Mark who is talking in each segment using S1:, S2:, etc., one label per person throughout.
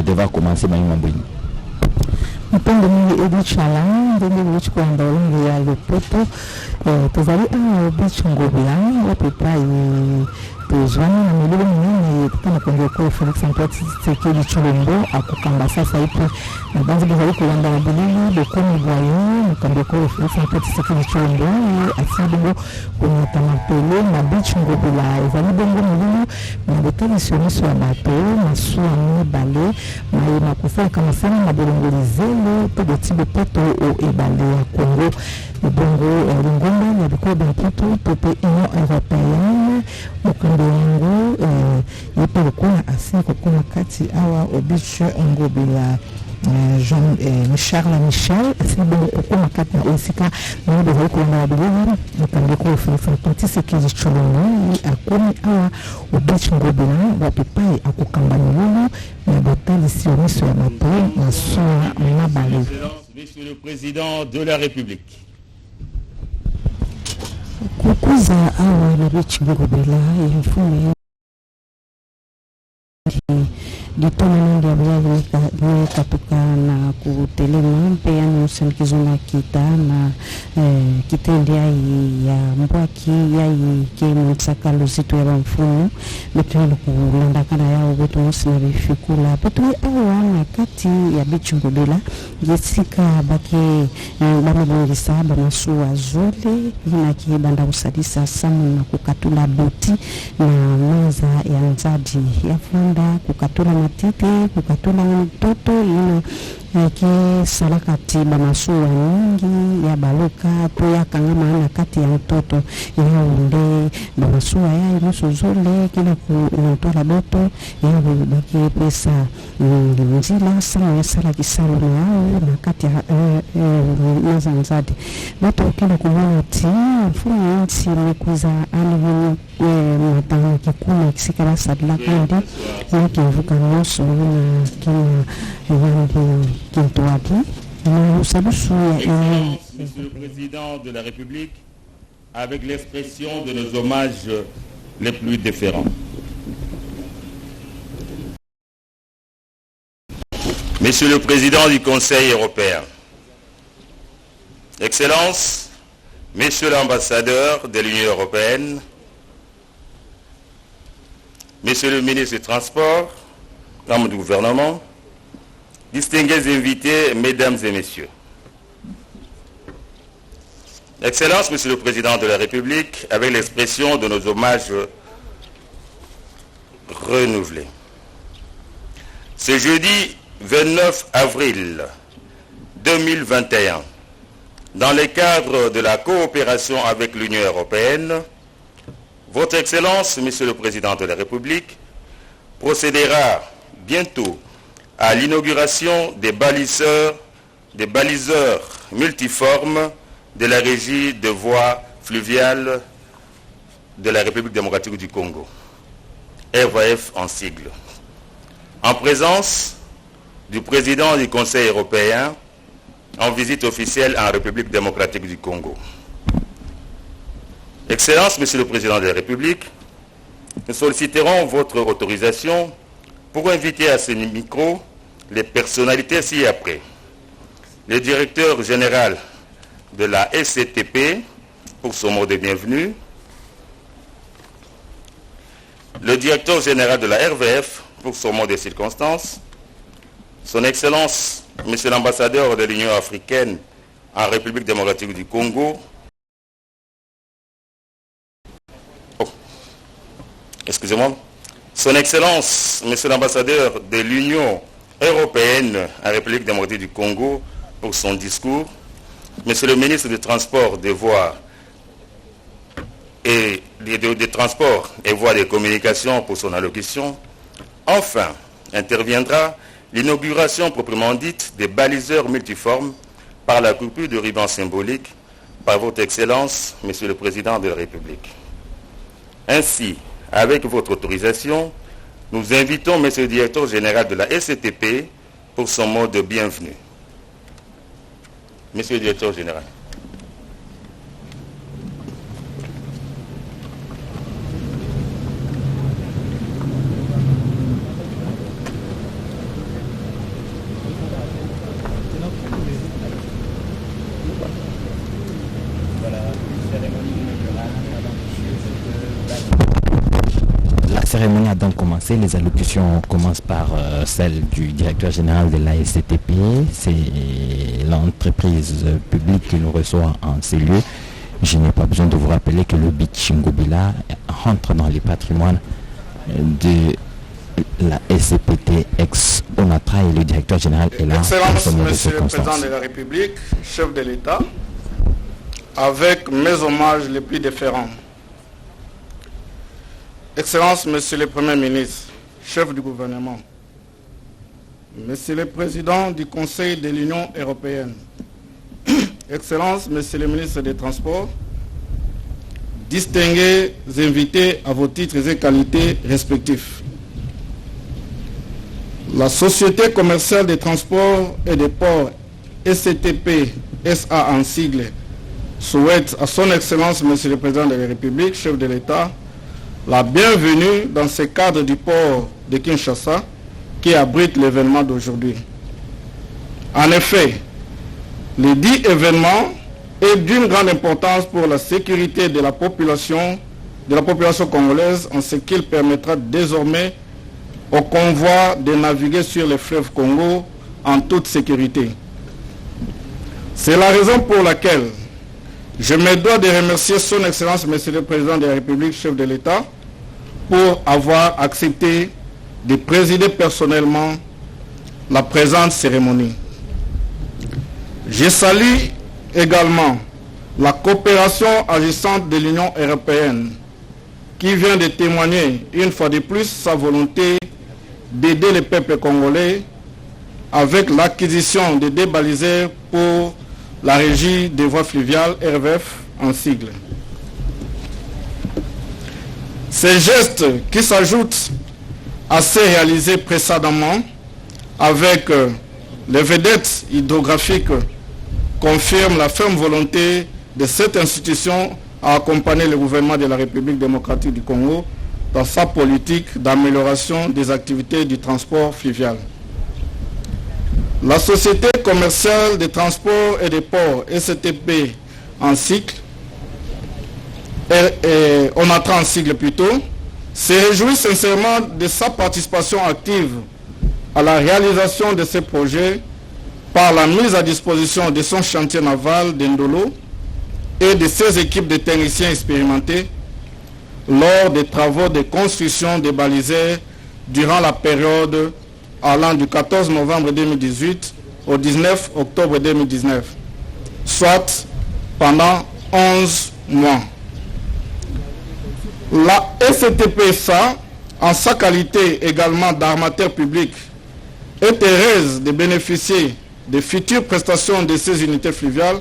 S1: devoir commencer Maïma Mbouini.
S2: Mpendo mingi Edith Chalam, ndenge wichi kwa ndolongi ya Lopoto, tozali a Beach Ngobila, wapepa tozwani na mililo minene kutana kwenye kwa Felix Antoine Tshisekedi Tshilombo akukamba sasa ipo na banzi bazali kulanda na bulili bokomi bwayo mukamba kwa Felix Antoine Tshisekedi Tshilombo asibo kwenye tamapele na Beach Ngobila ezali bongo mililo na botali siomiso ya bato masuwa mibale na kusala kama sana na bolongolizelo to botibo poto o ebale ya Kongo bongo lingomba ya biko benkitu tope Union Européenne mukamba yango yepe kuna asiko kuna kati awa Obiche Ngobila Jean Charles Michel asibo kuna kati na osika na bezali kulanda wabili mukamba kwa Felix Antoine Tshisekedi Tshilombo akomi awa Obiche Ngobila wapepai akukamba milolo na botali siomiso ya bato na soa mabale.
S3: Monsieur le Président de la République.
S2: Kukuza awa na Beach Ngobila ya mfumo ditona nandi ya katuka na kutelema mpe ya nusandikizo na kita na kitendi ya mbwaki ya ke mtsaka luzito ya mfumo betu kulanda kana yao betu musina bifikula betu awa na kati ya Beach Ngobila yesika bake bamebongisa bamasuwa zole na kibanda usadisa samu na kukatula boti na maza ya nzadi ya funda kukatula matete kukatula mtoto ino ke salakati bamasuwa nyingi ya baluka to ya kangama na kati ya mtoto ya unde bamasuwa ya inusu zole kila kuntola doto ya baki pesa njila sana ya sala kisalo na kati ya mazanzadi bato kila kumwana ti mfumo nchi mekuza alivu matanga kikuna kisikala sadla kandi nikivuka noso na kina yandi kintuati na usabusu ya
S3: Monsieur le Président de la République, avec l'expression de nos hommages les plus déférents. Monsieur le Président du Conseil européen, Excellences, Messieurs l'ambassadeur de l'Union européenne, Monsieur le ministre des Transports, membres du gouvernement, distingués invités, Mesdames et Messieurs. Excellence, Monsieur le Président de la République, avec l'expression de nos hommages renouvelés. Ce jeudi 29 avril 2021, dans le cadre de la coopération avec l'Union européenne, Votre Excellence, Monsieur le Président de la République, procédera bientôt à l'inauguration des baliseurs multiformes de la régie de voies fluviales de la République démocratique du Congo, RVF en sigle, en présence du président du Conseil européen en visite officielle en République démocratique du Congo. Excellence, Monsieur le Président de la République, nous solliciterons votre autorisation pour inviter à ce micro les personnalités ci-après. Le directeur général de la SCTP pour son mot de bienvenue, le directeur général de la RVF pour son mot de circonstance, son Excellence, Monsieur l'ambassadeur de l'Union africaine en République démocratique du Congo, son Excellence, Monsieur l'ambassadeur de l'Union européenne en République démocratique du Congo pour son discours, Monsieur le ministre des Transports, des Voies et des Transports et Voies de communication pour son allocution. Enfin, interviendra l'inauguration proprement dite des baliseurs multiformes par la coupure de ruban symbolique par votre Excellence, Monsieur le Président de la République. Ainsi, avec votre autorisation, nous invitons Monsieur le Directeur général de la SCTP pour son mot de bienvenue. Monsieur le Directeur général.
S1: donc commencer. Les allocutions commencent par celle du directeur général de la SCTP. C'est l'entreprise publique qui nous reçoit en ces lieux. Je n'ai pas besoin de vous rappeler que le beach Ngobila rentre dans les patrimoines de la SCPT ex-ONATRA et le directeur général est là.
S4: Excellence, Monsieur le Président de la République, chef de l'État, avec mes hommages les plus déférents. Excellence, Monsieur le Premier ministre, chef du gouvernement, Monsieur le Président du Conseil de l'Union européenne, Excellence, Monsieur le ministre des Transports, distingués invités à vos titres et qualités respectifs. La Société commerciale des transports et des ports SCTP SA en sigle souhaite à son Excellence Monsieur le Président de la République, chef de l'État, la bienvenue dans ce cadre du port de Kinshasa qui abrite l'événement d'aujourd'hui. En effet, le dit événement est d'une grande importance pour la sécurité de la population congolaise en ce qu'il permettra désormais au convoi de naviguer sur le fleuve Congo en toute sécurité. C'est la raison pour laquelle je me dois de remercier son Excellence Monsieur le Président de la République, chef de l'État, pour avoir accepté de présider personnellement la présente cérémonie. Je salue également la coopération agissante de l'Union européenne qui vient de témoigner une fois de plus sa volonté d'aider le peuple congolais avec l'acquisition de débaliseurs pour la régie des voies fluviales, RVF en sigle. Ces gestes qui s'ajoutent à ceux réalisés précédemment avec les vedettes hydrographiques confirment la ferme volonté de cette institution à accompagner le gouvernement de la République démocratique du Congo dans sa politique d'amélioration des activités du transport fluvial. La Société commerciale des transports et des ports, SCTP en cycle, ONATRA en sigle plutôt, se réjouit sincèrement de sa participation active à la réalisation de ces projets par la mise à disposition de son chantier naval d'Indolo et de ses équipes de techniciens expérimentés lors des travaux de construction des baliseurs durant la période allant du 14 novembre 2018 au 19 octobre 2019, soit pendant 11 mois. La SCTP-SA, en sa qualité également d'armateur public, est heureuse de bénéficier des futures prestations de ces unités fluviales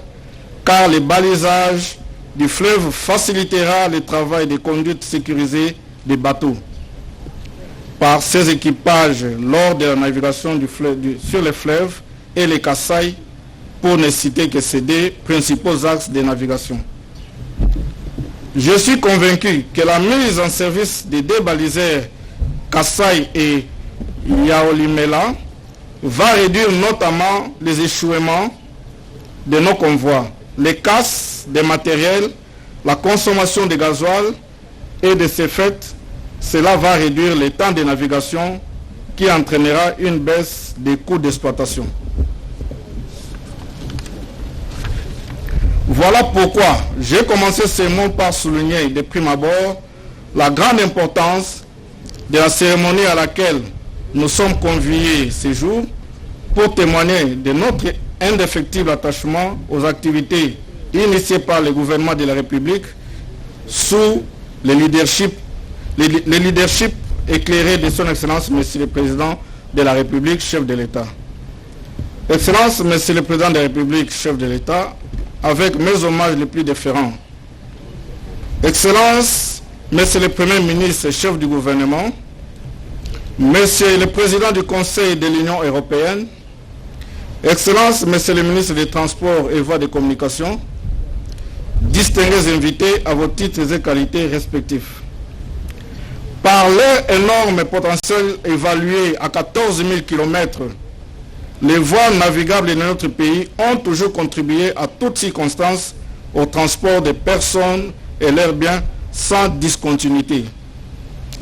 S4: car le balisage du fleuve facilitera le travail de conduite sécurisée des bateaux par ces équipages lors de la navigation sur les fleuves et les Kasaï, pour ne citer que ces deux principaux axes de navigation. Je suis convaincu que la mise en service des deux baliseurs Kasaï et Yaolimela va réduire notamment les échouements de nos convois, les casses de matériel, la consommation de gasoil et de ce fait, cela va réduire le temps de navigation qui entraînera une baisse des coûts d'exploitation. Voilà pourquoi j'ai commencé ce mot par souligner de prime abord la grande importance de la cérémonie à laquelle nous sommes conviés ce jour pour témoigner de notre indéfectible attachement aux activités initiées par le gouvernement de la République sous le leadership éclairé de son Excellence Monsieur le Président de la République, chef de l'État. Excellence Monsieur le Président de la République, chef de l'État, avec mes hommages les plus déférents. Excellence Monsieur le Premier ministre, chef du gouvernement, Monsieur le Président du Conseil de l'Union européenne, Excellence Monsieur le ministre des Transports et Voies de Communication, distingués invités à vos titres et qualités respectifs. Par leur énorme potentiel évalué à 14 000 km, les voies navigables de notre pays ont toujours contribué à toutes circonstances au transport des personnes et leurs biens sans discontinuité.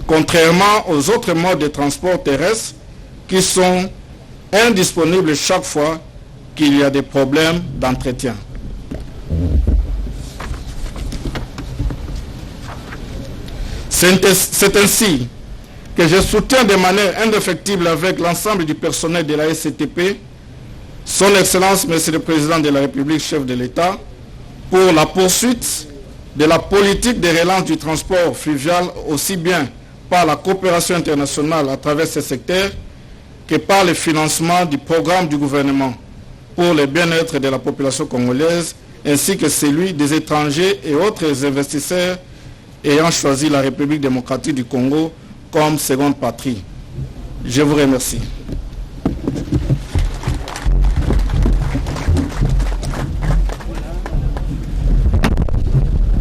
S4: contrairement aux autres modes de transport terrestre qui sont indisponibles chaque fois qu'il y a des problèmes d'entretien. C'est ainsi que je soutiens de manière indéfectible avec l'ensemble du personnel de la SCTP, son Excellence, Monsieur le Président de la République, chef de l'État, pour la poursuite de la politique de relance du transport fluvial, aussi bien par la coopération internationale à travers ce secteur que par le financement du programme du gouvernement pour le bien-être de la population congolaise, ainsi que celui des étrangers et autres investisseurs ayant choisi la République démocratique du Congo comme seconde patrie. Je vous remercie.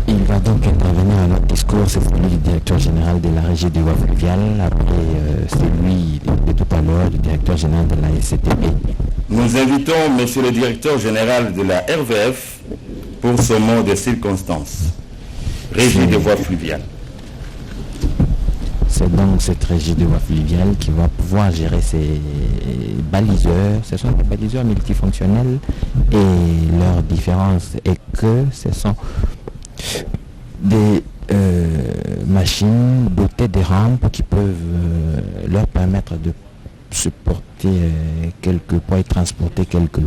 S1: Il va donc intervenir à notre discours, c'est celui du directeur général de la régie des voies fluviales, après celui de tout à l'heure du directeur général de la SCTP.
S3: Nous invitons Monsieur le directeur général de la RVF pour ce mot de circonstance. Régie des voies fluviales.
S1: C'est donc cette régie de voies fluviales qui va pouvoir gérer ces baliseurs. Ce sont des baliseurs multifonctionnels et leur différence est que ce sont des machines dotées de rampes qui peuvent leur permettre de supporter quelques poids et transporter quelques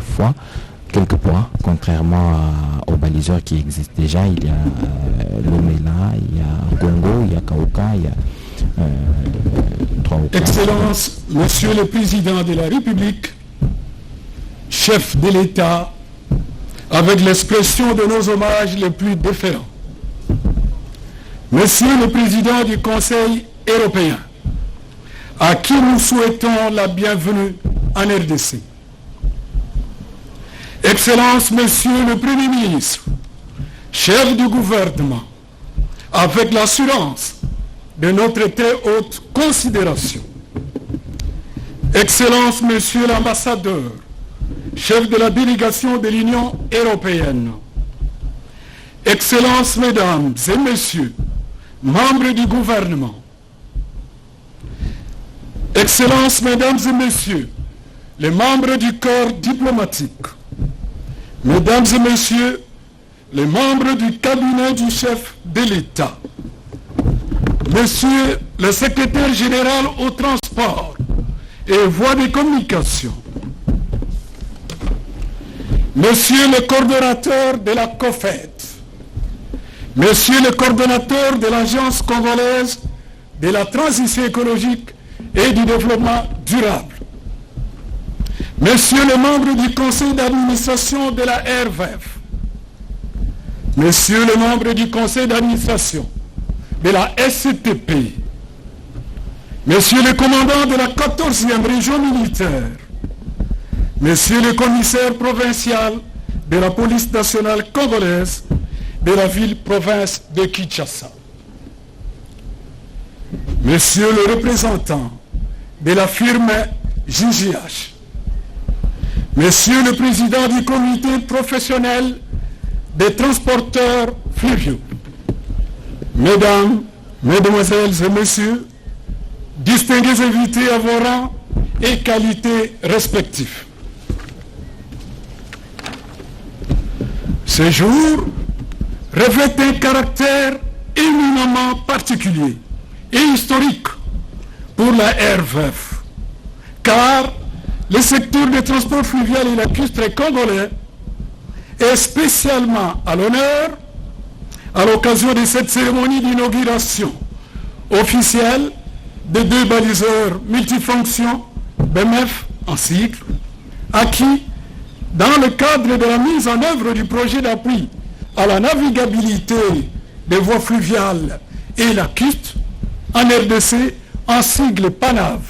S1: poids, contrairement aux baliseurs qui existent déjà. Il y a l'Omela, il y a Congo, il y a Kauka, il y a
S5: Excellence, Monsieur le Président de la République, chef de l'État, avec l'expression de nos hommages les plus déférents. Monsieur le Président du Conseil européen, à qui nous souhaitons la bienvenue en RDC. Excellence, Monsieur le Premier ministre, chef du gouvernement, avec l'assurance de notre très haute considération. Excellence, Monsieur l'ambassadeur, chef de la délégation de l'Union européenne. Excellences, Mesdames et Messieurs, membres du gouvernement. Excellences, Mesdames et Messieurs, les membres du corps diplomatique. Mesdames et Messieurs, les membres du cabinet du chef de l'État. Monsieur le secrétaire général au transport et voies de communication. Monsieur le coordonnateur de la COFED. Monsieur le coordonnateur de l'Agence congolaise de la transition écologique et du développement durable. Monsieur le membre du conseil d'administration de la RVF. Monsieur le membre du conseil d'administration de la SCTP, Monsieur le commandant de la 14e région militaire, Monsieur le commissaire provincial de la police nationale congolaise de la ville-province de Kinshasa, Monsieur le représentant de la firme JGH, Monsieur le président du comité professionnel des transporteurs fluviaux, Mesdames, Mesdemoiselles et Messieurs, distingués invités à vos rangs et qualités respectifs. Ce jour revêt un caractère éminemment particulier et historique pour la RVF, car le secteur des transports fluviaux et lacustres congolais est spécialement à l'honneur à l'occasion de cette cérémonie d'inauguration officielle des 2 baliseurs multifonctions, BMF en cycle, acquis dans le cadre de la mise en œuvre du projet d'appui à la navigabilité des voies fluviales et lacustres en RDC en sigle PANAV,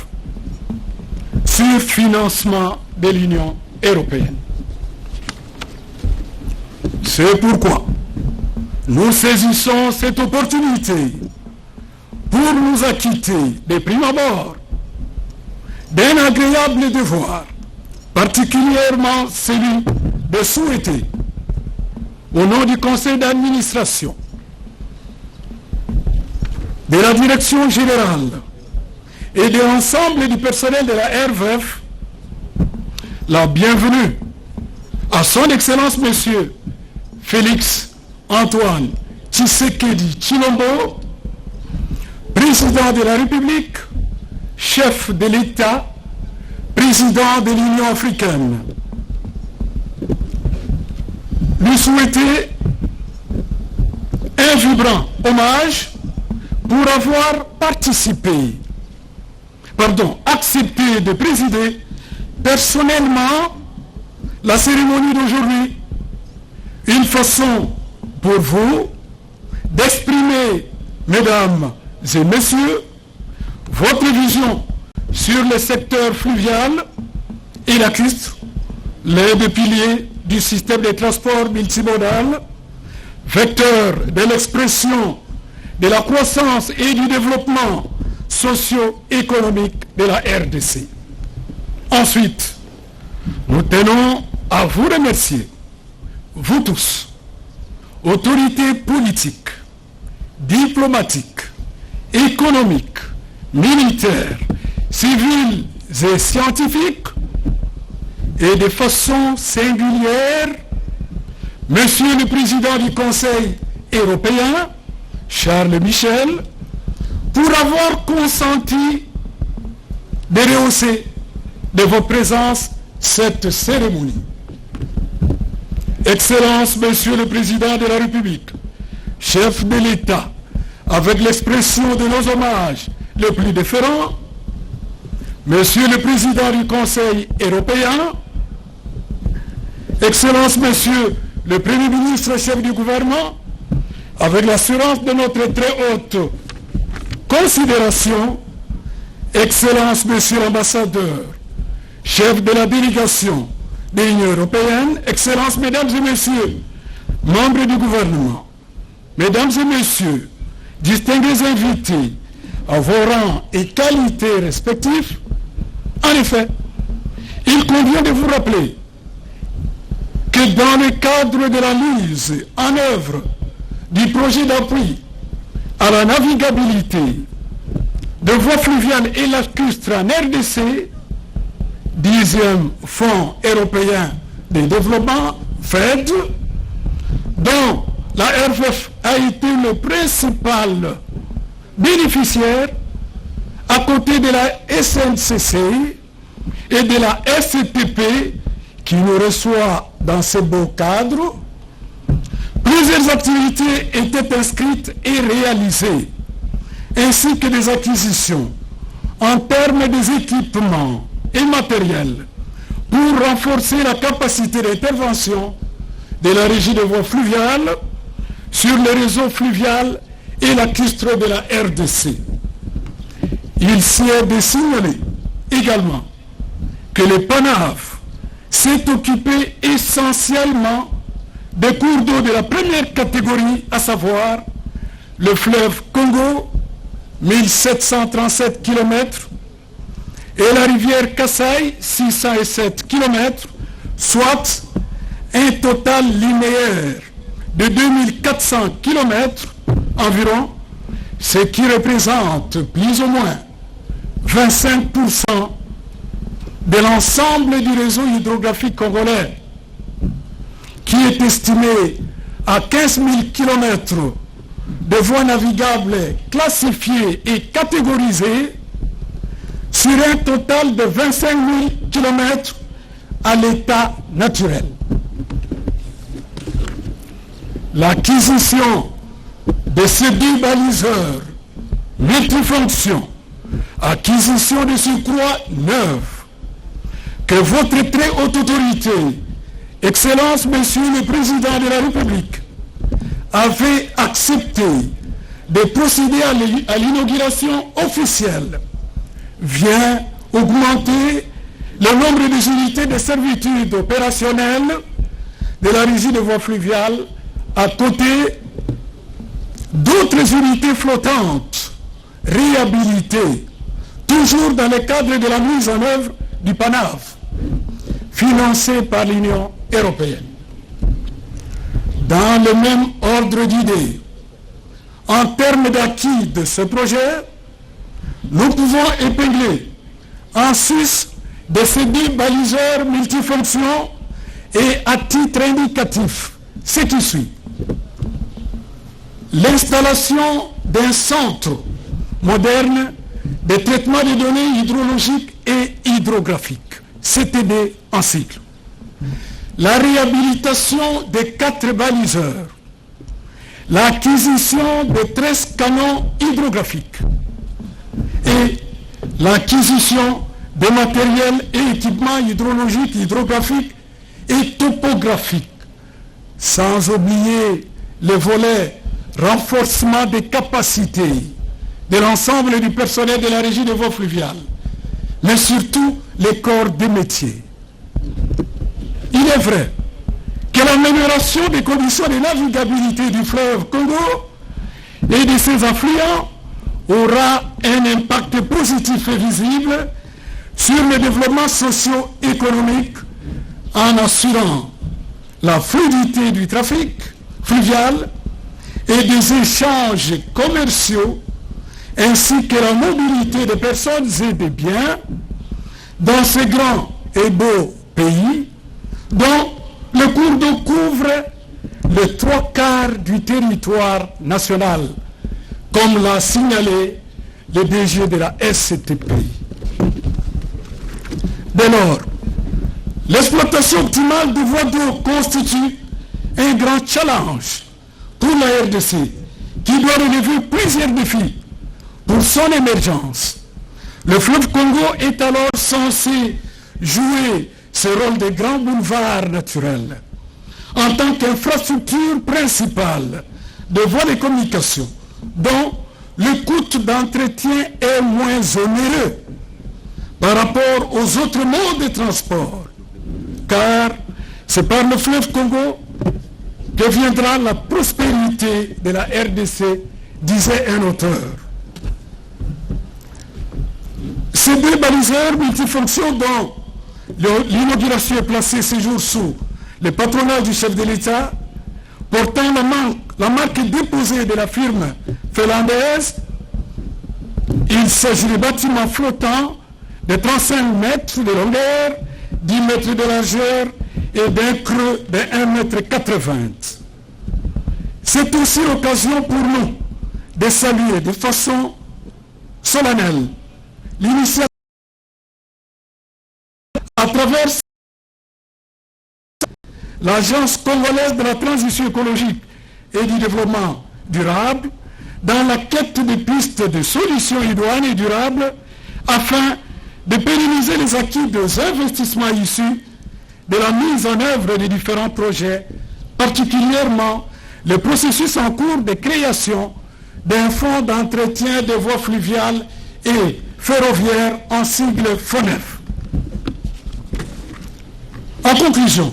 S5: sur financement de l'Union européenne. C'est pourquoi nous saisissons cette opportunité pour nous acquitter de prime abord d'un agréable devoir, particulièrement celui de souhaiter, au nom du conseil d'administration, de la direction générale et de l'ensemble du personnel de la RVF la bienvenue à son Excellence Monsieur Félix Antoine Tshisekedi Tshilombo, président de la République, chef de l'État, président de l'Union africaine. Lui souhaiter un vibrant hommage pour avoir accepté de présider personnellement la cérémonie d'aujourd'hui. Une façon pour vous d'exprimer, mesdames et messieurs, votre vision sur le secteur fluvial et lacustre, les deux piliers du système de transport multimodal, vecteur de l'expression de la croissance et du développement socio-économique de la RDC. Ensuite, nous tenons à vous remercier, vous tous, autorités politiques, diplomatiques, économiques, militaires, civiles et scientifiques, et de façon singulière, Monsieur le Président du Conseil européen, Charles Michel, pour avoir consenti de rehausser de votre présence cette cérémonie. Excellence, Monsieur le Président de la République, chef de l'État, avec l'expression de nos hommages les plus déférents, Monsieur le Président du Conseil européen, Excellence, Monsieur le Premier ministre, chef du gouvernement, avec l'assurance de notre très haute considération, Excellence, Monsieur l'ambassadeur, chef de la délégation de l'Union européenne, Excellences, Mesdames et Messieurs, membres du gouvernement, Mesdames et Messieurs, distingués invités à vos rangs et qualités respectifs, en effet, il convient de vous rappeler que dans le cadre de la mise en œuvre du projet d'appui à la navigabilité de voies fluviales et lacustres en RDC, 10e Fonds européen de développement, FED, dont la RVF a été le principal bénéficiaire à côté de la SNCC et de la STP qui nous reçoit dans ce beau cadre. Plusieurs activités étaient inscrites et réalisées, ainsi que des acquisitions en termes des équipements et matériels pour renforcer la capacité d'intervention de la régie de voies fluviales sur le réseau fluvial et lacustre de la RDC. Il s'y est de signaler également que le PANAV s'est occupé essentiellement des cours d'eau de la première catégorie, à savoir le fleuve Congo, 1737 km, et la rivière Kasaï, 607 km, soit un total linéaire de 2400 km environ, ce qui représente plus ou moins 25% de l'ensemble du réseau hydrographique congolais, qui est estimé à 15 000 km de voies navigables classifiées et catégorisées sur un total de 25 000 km à l'état naturel. L'acquisition de ces deux baliseurs multifonctions, acquisition de surcroît neuve, que votre très haute autorité, Excellence, Monsieur le Président de la République, avait accepté de procéder à l'inauguration officielle, vient augmenter le nombre des unités de servitude opérationnelle de la régie de voies fluviales à côté d'autres unités flottantes réhabilitées, toujours dans le cadre de la mise en œuvre du PANAV, financé par l'Union européenne. Dans le même ordre d'idées, En termes d'acquis de ce projet, nous pouvons épingler en sus de ces 10 baliseurs multifonctions et à titre indicatif ce qui suit. L'installation d'un centre moderne de traitement des données hydrologiques et hydrographiques, CTD en cycle. La réhabilitation des 4 baliseurs, l'acquisition de 13 canons hydrographiques et l'acquisition de matériel et équipements hydrologiques, hydrographiques et topographiques, sans oublier le volet renforcement des capacités de l'ensemble du personnel de la régie des voies fluviales, mais surtout les corps des métiers. Il est vrai que l'amélioration des conditions de navigabilité du fleuve Congo et de ses affluents aura un impact positif et visible sur le développement socio-économique en assurant la fluidité du trafic fluvial et des échanges commerciaux ainsi que la mobilité des personnes et des biens dans ce grand et beau pays dont le cours d'eau couvre les 3/4 du territoire national, comme l'a signalé le DG de la SCTP. Dès lors, l'exploitation optimale des voies d'eau constitue un grand challenge pour la RDC qui doit relever plusieurs défis pour son émergence. Le fleuve Congo est alors censé jouer ce rôle de grand boulevard naturel en tant qu'infrastructure principale de voies de communication dont le coût d'entretien est moins onéreux par rapport aux autres modes de transport, car c'est par le fleuve Congo que viendra la prospérité de la RDC, disait un auteur. Ces 2 baliseurs multifonctions dont l'inauguration est placée ce jour sous le patronage du chef de l'État, portant la marque déposée de la firme finlandaise, il s'agit de bâtiments flottants de 35 mètres de longueur, 10 mètres de largeur et d'un creux de 1,80 m. C'est aussi l'occasion pour nous de saluer de façon solennelle l'initiative à travers l'Agence congolaise de la transition écologique et du développement durable dans la quête de pistes de solutions idoines et durables afin de pérenniser les acquis des investissements issus de la mise en œuvre des différents projets, particulièrement le processus en cours de création d'un fonds d'entretien des voies fluviales et ferroviaires en sigle FONEF. En conclusion,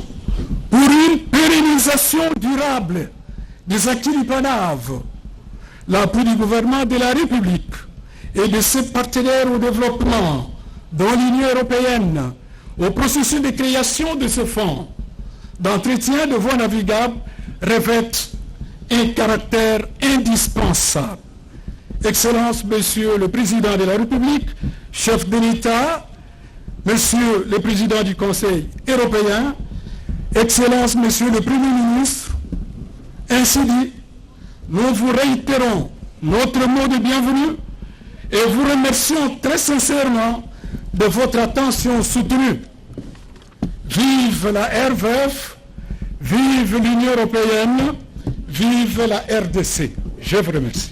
S5: pour une pérennisation durable des acquis du PANAV, l'appui du gouvernement de la République et de ses partenaires au développement, dont l'Union européenne, au processus de création de ce fonds d'entretien de voies navigables, revêtent un caractère indispensable. Excellence, Monsieur le Président de la République, chef de l'État, Monsieur le Président du Conseil européen, Excellence, Monsieur le Premier ministre, ainsi dit, nous vous réitérons notre mot de bienvenue et vous remercions très sincèrement de votre attention soutenue. Vive la RVF, vive l'Union européenne, vive la RDC. Je vous remercie.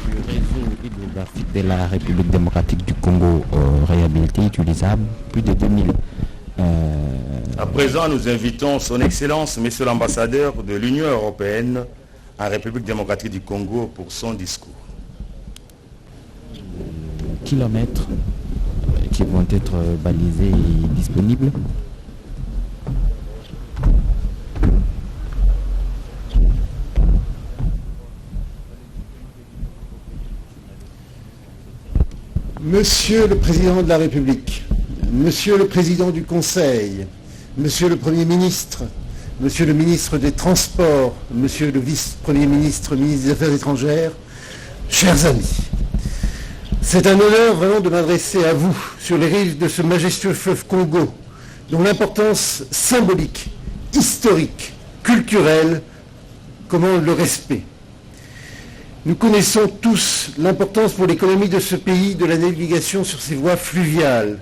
S1: Le réseau hydrographique de la République démocratique du Congo réhabilité, utilisable, plus de 2000.
S3: À présent, nous invitons son Excellence, Monsieur l'ambassadeur de l'Union européenne en République démocratique du Congo pour son discours.
S1: Kilomètres qui vont être balisés et disponibles.
S6: Monsieur le Président de la République, Monsieur le Président du Conseil, Monsieur le Premier ministre, Monsieur le ministre des Transports, Monsieur le vice-premier ministre, ministre des Affaires étrangères, chers amis, c'est un honneur vraiment de m'adresser à vous sur les rives de ce majestueux fleuve Congo, dont l'importance symbolique, historique, culturelle, commande le respect. Nous connaissons tous l'importance pour l'économie de ce pays de la navigation sur ses voies fluviales.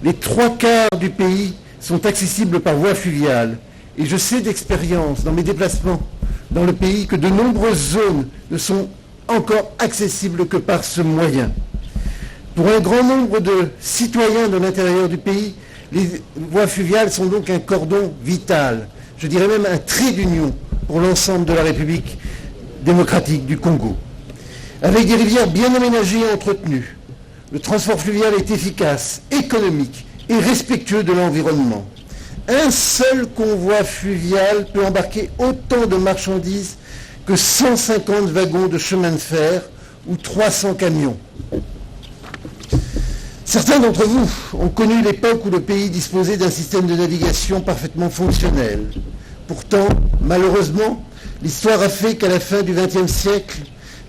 S6: Les 3/4 du pays sont accessibles par voie fluviale. Et je sais d'expérience, dans mes déplacements dans le pays, que de nombreuses zones ne sont encore accessibles que par ce moyen. Pour un grand nombre de citoyens de l'intérieur du pays, les voies fluviales sont donc un cordon vital, je dirais même un trait d'union pour l'ensemble de la République démocratique du Congo. Avec des rivières bien aménagées et entretenues, le transport fluvial est efficace, économique et respectueux de l'environnement. Un seul convoi fluvial peut embarquer autant de marchandises que 150 wagons de chemin de fer ou 300 camions. Certains d'entre vous ont connu l'époque où le pays disposait d'un système de navigation parfaitement fonctionnel. Pourtant, malheureusement, l'histoire a fait qu'à la fin du XXe siècle,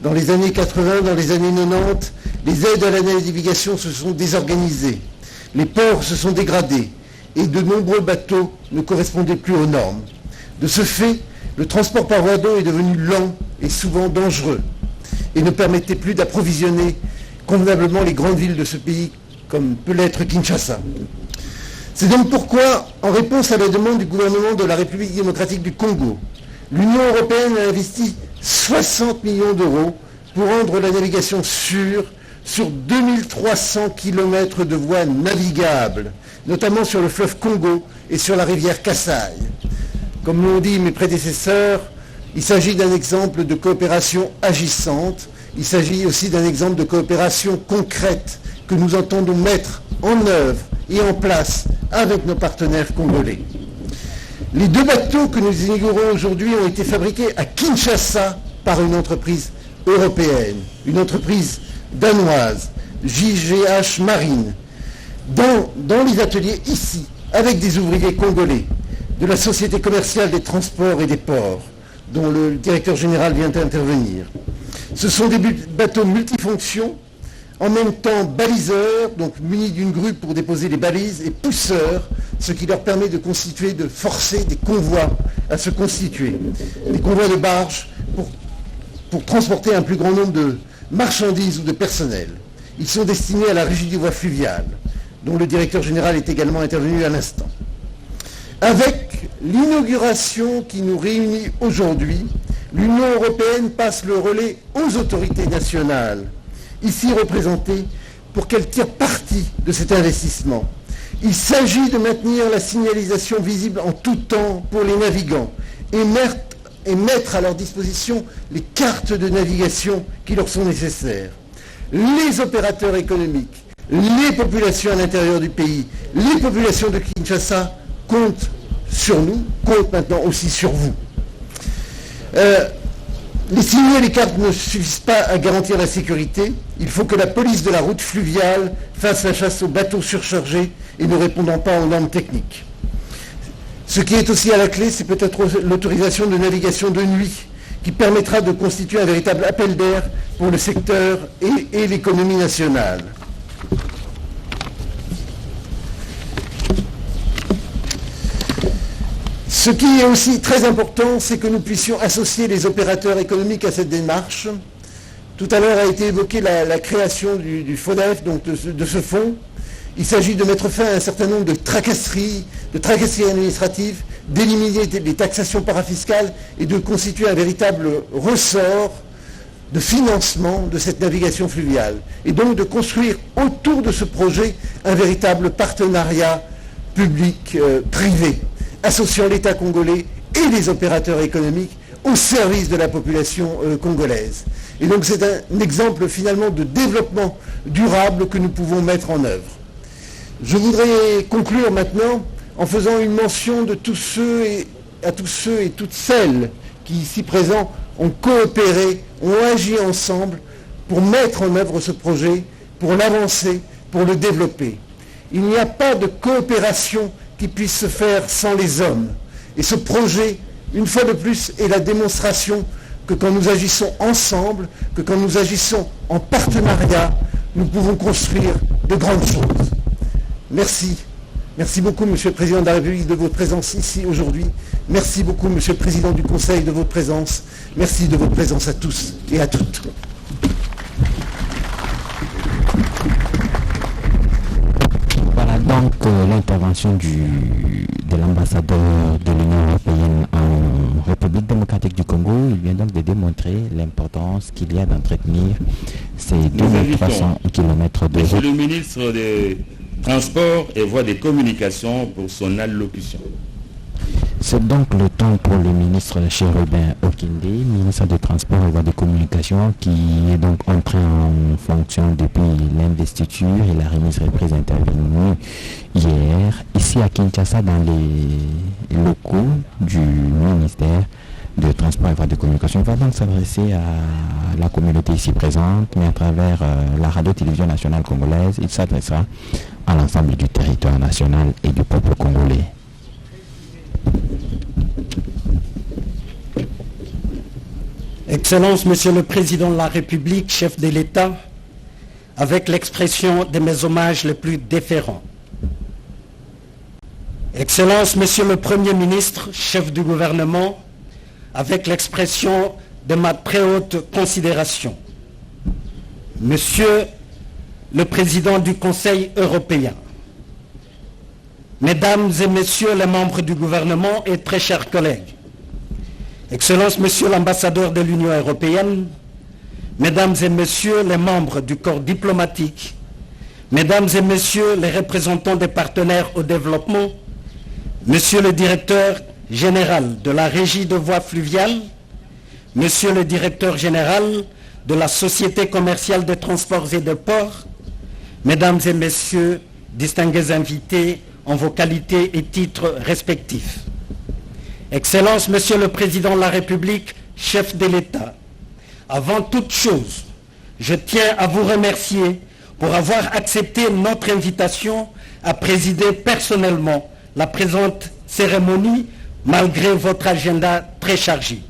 S6: dans les années 80, dans les années 90, les aides à la navigation se sont désorganisées. Les ports se sont dégradés et de nombreux bateaux ne correspondaient plus aux normes. De ce fait, le transport par voie d'eau est devenu lent et souvent dangereux et ne permettait plus d'approvisionner convenablement les grandes villes de ce pays, comme peut l'être Kinshasa. C'est donc pourquoi, en réponse à la demande du gouvernement de la République démocratique du Congo, l'Union européenne a investi 60 millions d'euros pour rendre la navigation sûre sur 2300 km de voies navigables, notamment sur le fleuve Congo et sur la rivière Kasaï. Comme l'ont dit mes prédécesseurs, il s'agit d'un exemple de coopération agissante, il s'agit aussi d'un exemple de coopération concrète que nous entendons mettre en œuvre et en place avec nos partenaires congolais. Les 2 bateaux que nous inaugurons aujourd'hui ont été fabriqués à Kinshasa par une entreprise européenne, une entreprise danoise, JGH Marine, dans les ateliers ici, avec des ouvriers congolais, de la Société commerciale des transports et des ports, dont le directeur général vient d'intervenir. Ce sont des bateaux multifonctions, en même temps baliseurs, donc munis d'une grue pour déposer les balises, et pousseurs, ce qui leur permet de forcer des convois à se constituer, des convois de barges pour transporter un plus grand nombre de marchandises ou de personnel. Ils sont destinés à la régie des voies fluviales, dont le directeur général est également intervenu à l'instant. Avec l'inauguration qui nous réunit aujourd'hui, l'Union européenne passe le relais aux autorités nationales, ici représentées, pour qu'elles tirent parti de cet investissement. Il s'agit de maintenir la signalisation visible en tout temps pour les navigants et mettre à leur disposition les cartes de navigation qui leur sont nécessaires. Les opérateurs économiques, les populations à l'intérieur du pays, les populations de Kinshasa comptent sur nous, comptent maintenant aussi sur vous. Les signaux et les cartes ne suffisent pas à garantir la sécurité. Il faut que la police de la route fluviale fasse la chasse aux bateaux surchargés et ne répondant pas aux normes techniques. Ce qui est aussi à la clé, c'est peut-être l'autorisation de navigation de nuit, qui permettra de constituer un véritable appel d'air pour le secteur et l'économie nationale. Ce qui est aussi très important, c'est que nous puissions associer les opérateurs économiques à cette démarche. Tout à l'heure a été évoquée la création du FONEF, donc de ce fonds. Il s'agit de mettre fin à un certain nombre de tracasseries administratives, d'éliminer les taxations parafiscales et de constituer un véritable ressort de financement de cette navigation fluviale. Et donc de construire autour de ce projet un véritable partenariat public-privé, associant l'État congolais et les opérateurs économiques au service de la population congolaise. Et donc c'est un exemple finalement de développement durable que nous pouvons mettre en œuvre. Je voudrais conclure maintenant en faisant une mention de tous ceux et toutes celles qui ici présents ont coopéré, ont agi ensemble pour mettre en œuvre ce projet, pour l'avancer, pour le développer. Il n'y a pas de coopération qui puisse se faire sans les hommes. Et ce projet, une fois de plus, est la démonstration que quand nous agissons ensemble, que quand nous agissons en partenariat, nous pouvons construire de grandes choses. Merci. Merci beaucoup, Monsieur le Président de la République, de votre présence ici aujourd'hui. Merci beaucoup, Monsieur le Président du Conseil, de votre présence. Merci de votre présence à tous et à toutes.
S1: Voilà donc l'intervention de l'ambassadeur de l'Union européenne en République démocratique du Congo. Il vient donc de démontrer l'importance qu'il y a d'entretenir ces 2300 km de route.
S3: Monsieur le ministre des Transports et Voies de Communication pour son allocution.
S1: C'est donc le temps pour le ministre Chérubin Okinde, ministre des Transports et Voies de Communication, qui est donc entré en fonction depuis l'investiture et la remise reprise intervenue hier, ici à Kinshasa, dans les locaux du ministère de Transport et Voies de Communication. Il va donc s'adresser à la communauté ici présente, mais à travers la radio-télévision nationale congolaise, il s'adressera à l'ensemble du territoire national et du peuple congolais.
S7: Excellence, Monsieur le Président de la République, chef de l'État, avec l'expression de mes hommages les plus déférents. Excellence, Monsieur le Premier ministre, chef du gouvernement, avec l'expression de ma très haute considération. Monsieur le Président du Conseil européen, Mesdames et Messieurs les membres du gouvernement et très chers collègues, Excellence, Monsieur l'ambassadeur de l'Union européenne, Mesdames et Messieurs les membres du corps diplomatique, Mesdames et Messieurs les représentants des partenaires au développement, Monsieur le directeur général de la Régie de voies fluviales, Monsieur le directeur général de la Société commerciale de transports et de ports, Mesdames et Messieurs, distingués invités en vos qualités et titres respectifs. Excellence, Monsieur le Président de la République, chef de l'État, avant toute chose, je tiens à vous remercier pour avoir accepté notre invitation à présider personnellement la présente cérémonie malgré votre agenda très chargé.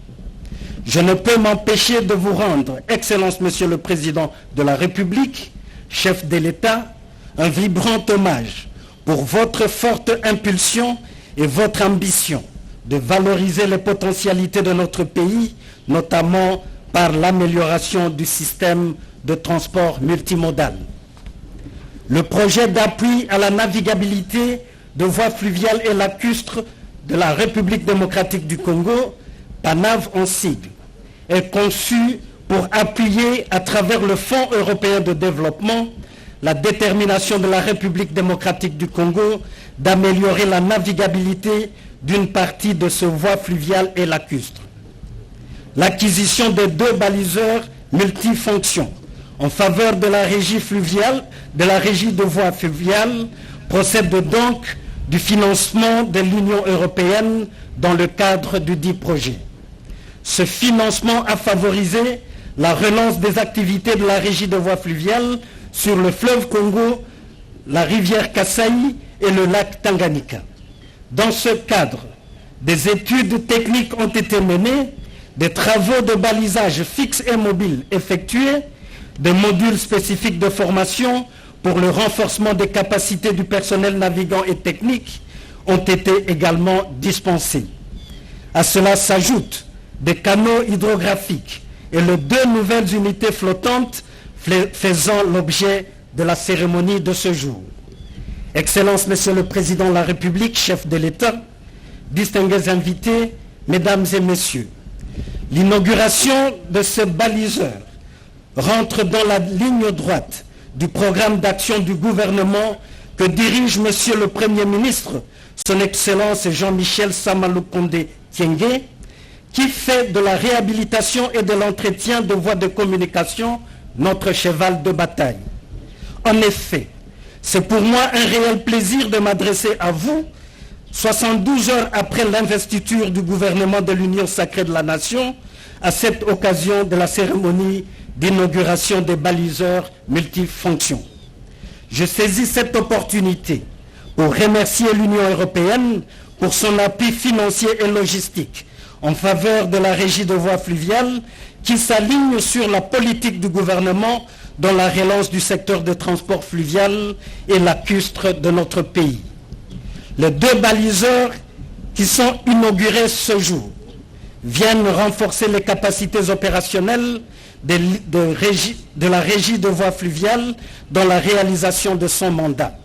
S7: Je ne peux m'empêcher de vous rendre, Excellence, Monsieur le Président de la République, chef de l'État, un vibrant hommage pour votre forte impulsion et votre ambition de valoriser les potentialités de notre pays, notamment par l'amélioration du système de transport multimodal. Le projet d'appui à la navigabilité de voies fluviales et lacustres de la République démocratique du Congo, PANAV en sigle, est conçu pour appuyer à travers le Fonds européen de développement la détermination de la République démocratique du Congo d'améliorer la navigabilité d'une partie de ces voies fluviales et lacustres. L'acquisition de 2 baliseurs multifonctions en faveur de la régie fluviale, de la régie de voies fluviales, procède donc du financement de l'Union européenne dans le cadre du dit projet. Ce financement a favorisé la relance des activités de la régie de voies fluviales sur le fleuve Congo, la rivière Kasaï et le lac Tanganyika. Dans ce cadre, des études techniques ont été menées, des travaux de balisage fixe et mobile effectués, des modules spécifiques de formation pour le renforcement des capacités du personnel navigant et technique ont été également dispensés. À cela s'ajoutent des canaux hydrographiques et les 2 nouvelles unités flottantes faisant l'objet de la cérémonie de ce jour. Excellence, Monsieur le Président de la République, chef de l'État, distingués invités, Mesdames et Messieurs, l'inauguration de ce baliseur rentre dans la ligne droite du programme d'action du gouvernement que dirige Monsieur le Premier ministre, Son Excellence Jean-Michel Samalukonde Kyenge, qui fait de la réhabilitation et de l'entretien de voies de communication notre cheval de bataille. En effet, c'est pour moi un réel plaisir de m'adresser à vous, 72 heures après l'investiture du gouvernement de l'Union sacrée de la Nation, à cette occasion de la cérémonie d'inauguration des baliseurs multifonctions. Je saisis cette opportunité pour remercier l'Union européenne pour son appui financier et logistique en faveur de la régie de voies fluviales qui s'aligne sur la politique du gouvernement dans la relance du secteur de transport fluvial et lacustre de notre pays. Les 2 baliseurs qui sont inaugurés ce jour viennent renforcer les capacités opérationnelles de la régie de voies fluviales dans la réalisation de son mandat.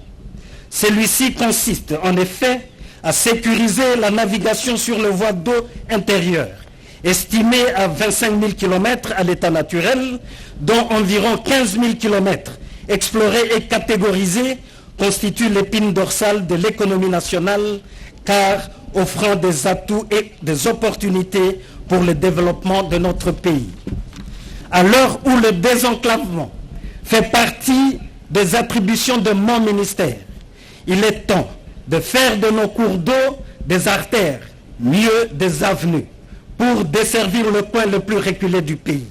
S7: Celui-ci consiste en effet à sécuriser la navigation sur les voies d'eau intérieures, estimées à 25 000 km à l'état naturel, dont environ 15 000 km explorés et catégorisés constituent l'épine dorsale de l'économie nationale, car offrant des atouts et des opportunités pour le développement de notre pays. À l'heure où le désenclavement fait partie des attributions de mon ministère, il est temps de faire de nos cours d'eau des artères, mieux des avenues, pour desservir le coin le plus reculé du pays.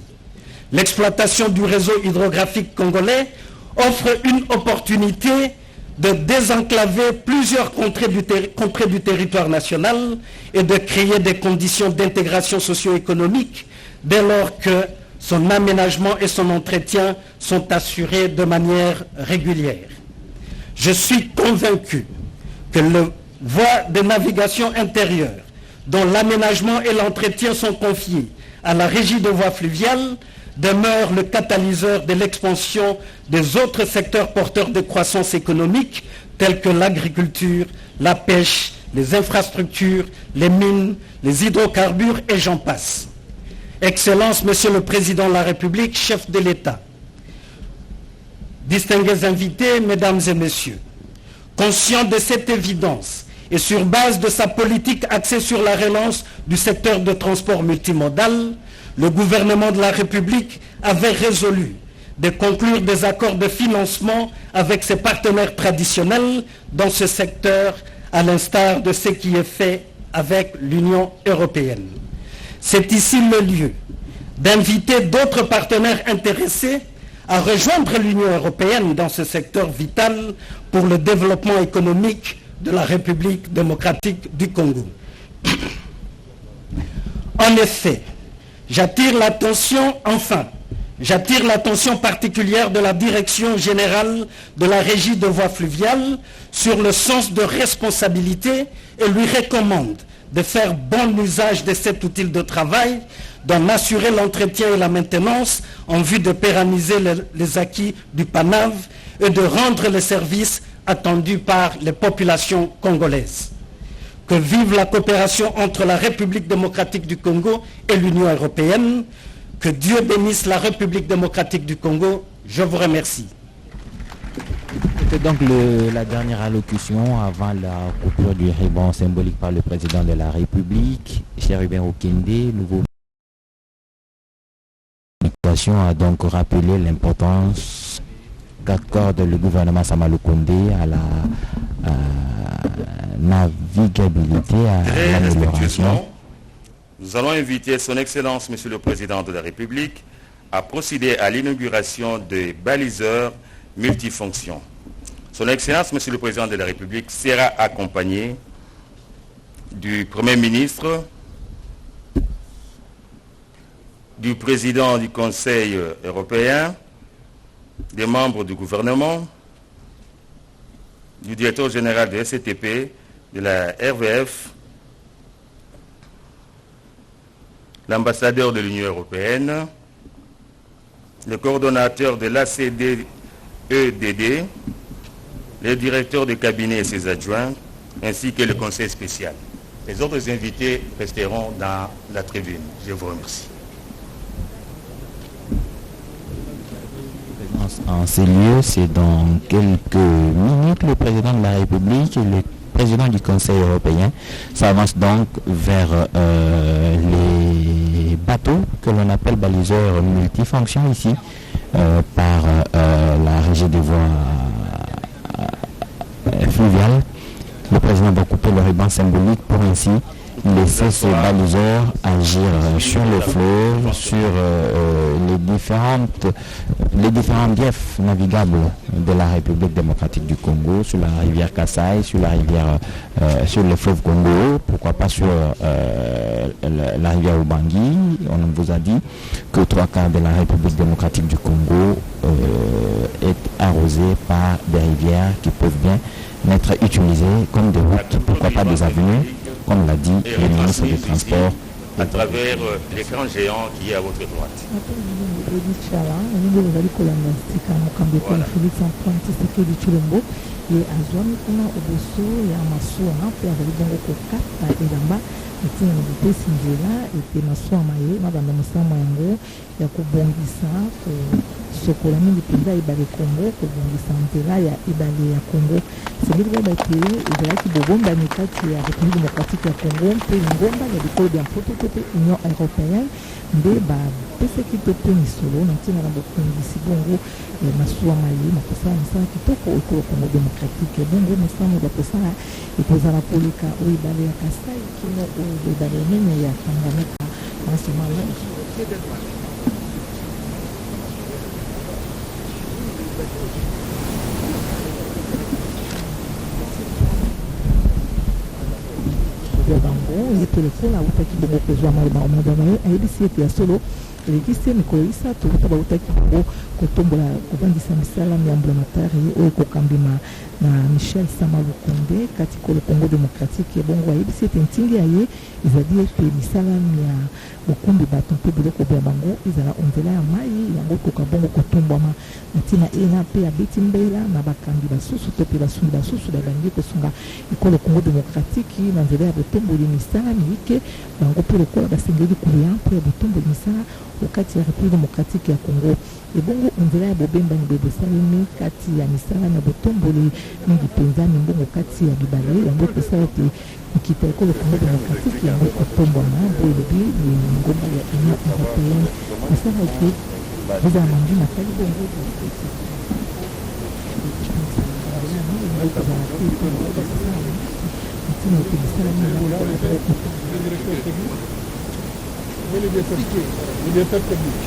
S7: L'exploitation du réseau hydrographique congolais offre une opportunité de désenclaver plusieurs contrées du territoire national et de créer des conditions d'intégration socio-économique dès lors que son aménagement et son entretien sont assurés de manière régulière. Je suis convaincu que les voies de navigation intérieure dont l'aménagement et l'entretien sont confiés à la régie de voies fluviales demeure le catalyseur de l'expansion des autres secteurs porteurs de croissance économique tels que l'agriculture, la pêche, les infrastructures, les mines, les hydrocarbures et j'en passe. Excellence, Monsieur le Président de la République, chef de l'État, distingués invités, Mesdames et Messieurs, conscient de cette évidence et sur base de sa politique axée sur la relance du secteur de transport multimodal, le gouvernement de la République avait résolu de conclure des accords de financement avec ses partenaires traditionnels dans ce secteur, à l'instar de ce qui est fait avec l'Union européenne. C'est ici le lieu d'inviter d'autres partenaires intéressés à rejoindre l'Union européenne dans ce secteur vital pour le développement économique de la République démocratique du Congo. En effet, j'attire l'attention particulière de la Direction générale de la régie de voies fluviales sur le sens de responsabilité et lui recommande de faire bon usage de cet outil de travail, d'en assurer l'entretien et la maintenance en vue de pérenniser les acquis du PANAV et de rendre les services attendus par les populations congolaises. Que vive la coopération entre la République démocratique du Congo et l'Union européenne. Que Dieu bénisse la République démocratique du Congo. Je vous remercie.
S1: C'était donc la dernière allocution avant la coupure du ruban symbolique par le président de la République. Cherubin Okende, nouveau a donc rappelé l'importance qu'accorde le gouvernement Sama Lukonde à la navigabilité, à l'amélioration.
S3: Nous allons inviter son Excellence, Monsieur le Président de la République, à procéder à l'inauguration des baliseurs multifonctions. Son Excellence, Monsieur le Président de la République, sera accompagné du Premier ministre, du Président du Conseil européen, des membres du gouvernement, du directeur général de SCTP, de la RVF, l'ambassadeur de l'Union européenne, le coordonnateur de l'ACDEDD, le directeur de cabinet et ses adjoints, ainsi que le conseil spécial. Les autres invités resteront dans la tribune. Je vous remercie.
S1: En ces lieux, c'est dans quelques minutes le président de la République et le président du Conseil européen s'avance donc vers les bateaux que l'on appelle baliseurs multifonctions ici par la régie des voies fluviales. Le président va couper le ruban symbolique pour ainsi laisser ces baliseurs agir sur le fleuve, sur les différents biefs navigables de la République démocratique du Congo, sur la rivière Kasaï, sur le fleuve Congo, pourquoi pas sur la rivière Ubangi. On vous a dit que 3/4 de la République démocratique du Congo est arrosé par des rivières qui peuvent bien être utilisées comme des routes, pourquoi pas des avenues, comme l'a dit le ministre des Transports.
S3: À travers l'écran géant qui est à votre droite.
S8: etina mobopesi nzela ete masuama ye mabanda mosama yango ya kobongisa kosokola mingi mpenza ebale Congo, kobongisa nzela ya ebale ya Congo. Sengeli koyeba ete ezalaki bobombani kati ya République démocratique ya Congo mpe lingomba ya bikolo bya mpoto to mpe Union européenne nde bapesaki to mpe misolo na ntina na bokongisi bongo masuama ye na kosala mosala kitoko ekolo Congo démocratique bongo mosala bakosala ekozala koleka oyo ebale ya Kasai kino oyo ebale enene ya Tanganyika national. Bango yetelefone awutaki bongo kozwa maloba ye ayebisi ete ya solo elekisi mikolo 3 toluta bawutaki bongo kotombola kobandisa misala miambulamatari oyo ekokambima na Michel Sama Lukonde kati kolo Congo démocratique bongo ayebisi ete ntingi ya ye ezali ete misala ya bokumbi bato mpe biloko bya bango ezala onzela ya mai yango koka bongo kotombwama na ntina ena mpe abeti mbela na bakambi basusu to mpe basungi basusu babangi kosunga ekolo Congo démocratique na nzela ya botomboli misala miyike bango mpe lokola basengeli kolia mpo ya botomboli misala okati ya République démocratique ya Congo ebongo nzela ya bobembani bosalemi kati ya misala na botomboli mingi mpenza mimbongo kati ya bibale yango ekosala ete nkita ekolo Congo démocratique yango kotombwana mpo elobi ngomba ya Union européenne misala ete ezala mangi nakali bongo ekozala te ntina ete misala
S5: le directeur technique.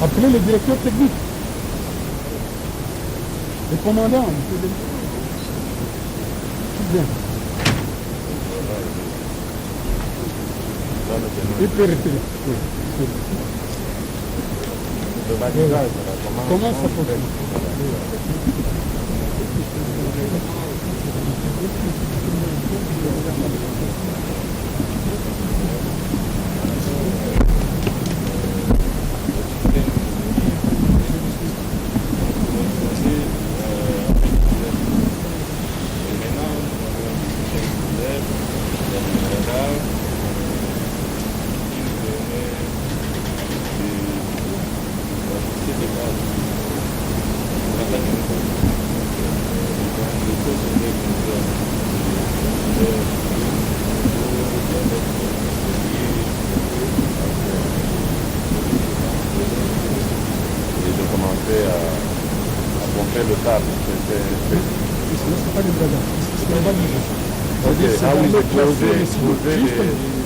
S5: Appelez le directeur technique. Le commandant. Bien. Il peut rester là. Comment ça fonctionne?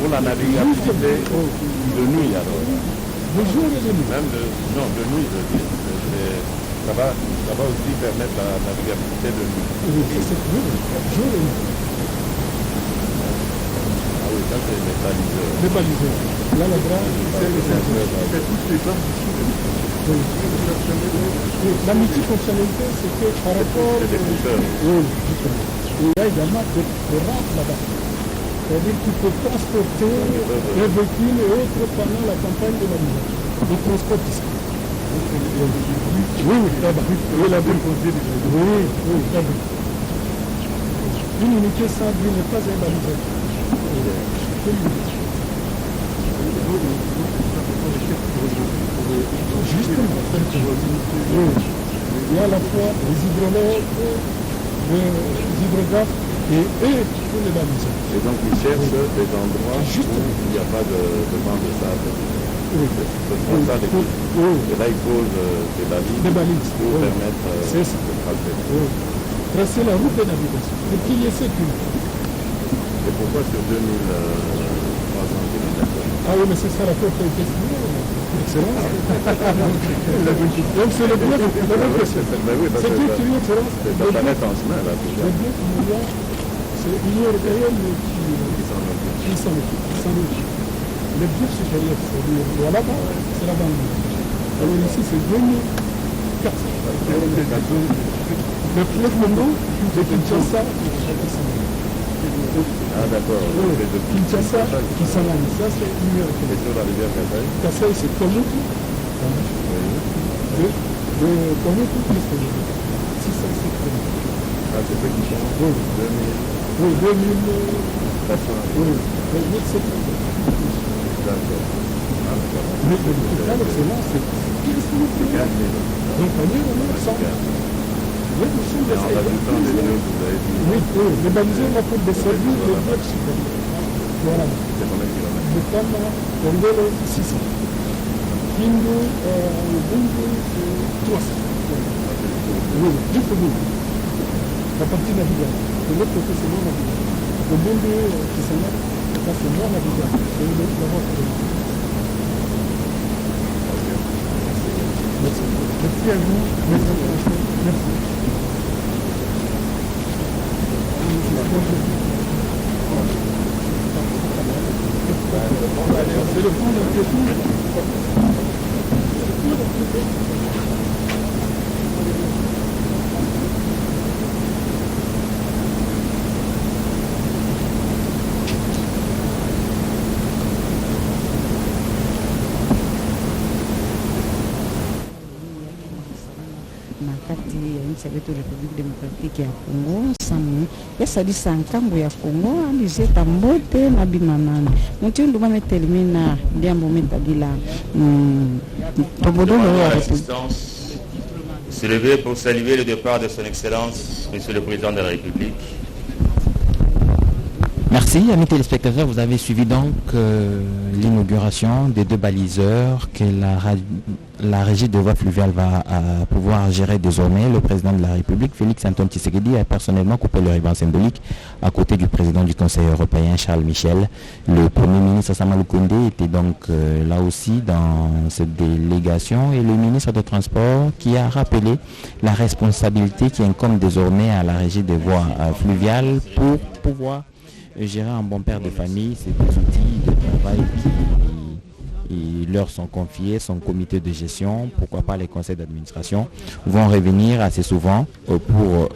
S3: Pour la navigabilité de nuit alors.
S5: De jour et de nuit.
S3: Même de nuit, je dis. Ça va aussi permettre la navigabilité de nuit.
S5: Jour et nuit.
S3: Ah oui, ça c'est les baliseurs.
S5: Les baliseurs. Là, la grande, c'est les
S3: c'est tout ce qui
S5: la multifonctionnalité, c'est que par rapport
S3: c'est des pousseurs.
S5: Oui, il y a également des rampes là-bas. C'est-à-dire qu'il faut transporter les véhicules et autres pendant la campagne de la nuit. Le transport ici. Oui, là-bas. Oui, là-bas. Oui, là-bas. Une unité sans bruit n'est pas un baliseur. Justement, oui. Il y a à la fois les hydrologues, les hydrographes et eux pour les baliseurs.
S3: Et donc ils cherchent des endroits où il n'y a pas de vent de sable.
S5: Oui.
S3: Et là ils posent des balises pour permettre de tracer.
S5: tracer la route de navigation, pour qu'il y ait sécurité.
S9: Et pourquoi sur 2300 km?
S5: Ah oui, mais c'est ça la faute qui a été signée. Excellent. Donc c'est le bloc question. C'est une excellence.
S9: Ça s'arrête en chemin là.
S5: C'est l'Union européenne qui s'en occupe. Le but supérieur, c'est là-bas, c'est là-bas. Alors ici, c'est 2400. Le fleuve Congo, de Kinshasa,
S9: ah d'accord.
S5: Kinshasa, qui s'en va. Ça, c'est l'Union européenne.
S9: Et sur la rivière Kasaï?
S5: Kasaï, c'est Tomutu. De Tomutu plus 607 km.
S9: Ah, c'est ceux qui sont 2000.
S5: Oui, 2400. Oui, 2700.
S9: D'accord.
S5: Mais le total excellent, c'est 15 000 km. Donc on est au 100.
S9: En rajoutant les nœuds que vous avez dit.
S5: Oui, les baliseurs là pour desservir le bloc supérieur. Voilà.
S9: C'est combien de kilomètres?
S5: Le Tama, Tondolo, 600. Kindu, Bundu, 300. Oui, juste au bout. La partie navigable. De l'autre côté, c'est non navigable. Le Bundu, qui s'en est, ça c'est non navigable. C'est une autre d'abord. Merci. Merci à vous. Merci. C'est le fond de
S2: kati ya nchi yetu Republique Democratique ya Congo samu yasalisa nkambo ya Congo alizeta mbote na bimanana mutindu bametelimina ndiambo metadila tobodolo ya
S3: République se lever pour saluer le départ de son Excellence Monsieur le Président de la République.
S1: Merci, amis téléspectateurs. Vous avez suivi donc l'inauguration des 2 baliseurs que la régie de voie fluviale va pouvoir gérer désormais. Le président de la République, Félix Antoine Tshisekedi, a personnellement coupé le ruban symbolique à côté du président du Conseil européen, Charles Michel. Le Premier ministre Sama Lukonde était donc là aussi dans cette délégation et le ministre des Transports qui a rappelé la responsabilité qui incombe désormais à la régie des voies fluviales pour pouvoir gérer un bon père de famille. C'est des outils de travail qui leur sont confiés, son comité de gestion, pourquoi pas les conseils d'administration, vont revenir assez souvent pour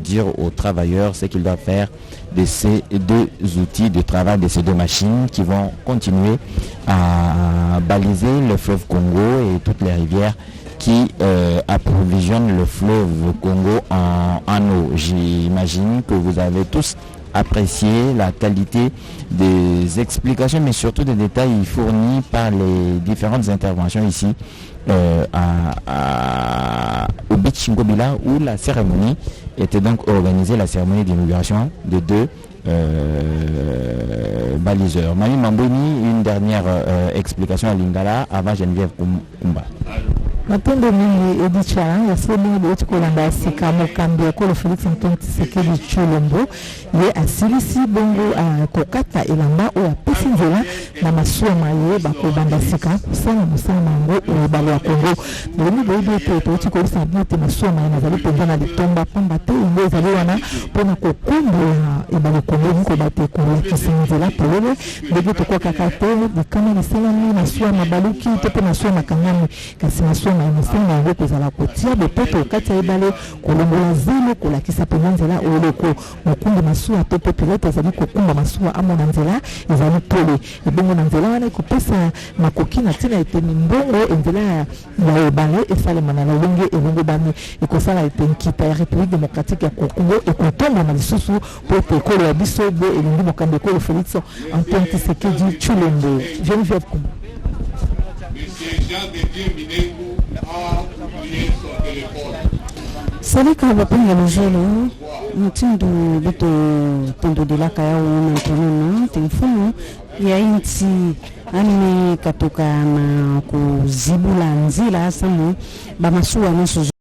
S1: dire aux travailleurs ce qu'ils doivent faire de ces 2 outils de travail, de ces 2 machines qui vont continuer à baliser le fleuve Congo et toutes les rivières qui approvisionnent le fleuve Congo en eau. J'imagine que vous avez tous apprécier la qualité des explications, mais surtout des détails fournis par les différentes interventions ici au Beach Ngobila, où la cérémonie était donc organisée, la cérémonie d'inauguration de 2 baliseurs. Mami Mamboni, une dernière explication à Lingala avant Geneviève Kumba.
S8: Matendo mingi edichara yasemi boti kolanda sika mokambi ekolo Félix Antoine Tshisekedi Tshilombo ye asilisi bongo kokata elamba oyo apesi nzela na masuwa ye bakobanda sika kosala mosala nango oyo ebale ya Kongo ndenge boyebi ete toti kolisa bino te masuwa maye nazali mpenza na litomba pamba te yango ezali wana mpona kokombola ebale Kongo mikoba te kolakisa nzela polele ndenge tokwakaka te likama lisalami masuwa mabaluki te mpe masuwa makangami kasi masuwa mayimisanga yango kozala kotia bopeto kati ya ebale kolongola zelo kolakisa mpenza nzela oloko mokumbi masuwa to mpe pilote ezali kokumba masuwa amona nzela ezali pole ebongo na nzela wana ekopesa makoki na ntina ete mimbongo nzela ya ebale esalema na lolenge elongo bani ekosala ete nkita ya République démocratique ya Congo ekotomba na lisusu mpo ete ekolo ya biso bo elingi mokambi ekolo Félix Antoine Tshisekedi Tshilombo. Geneviève Kumba.
S2: Salika bapanga lojelo mtindo beto tendo de la kaya na tonona telefoni ya inti anime katoka na kuzibula nzila samu bamasuwa nusu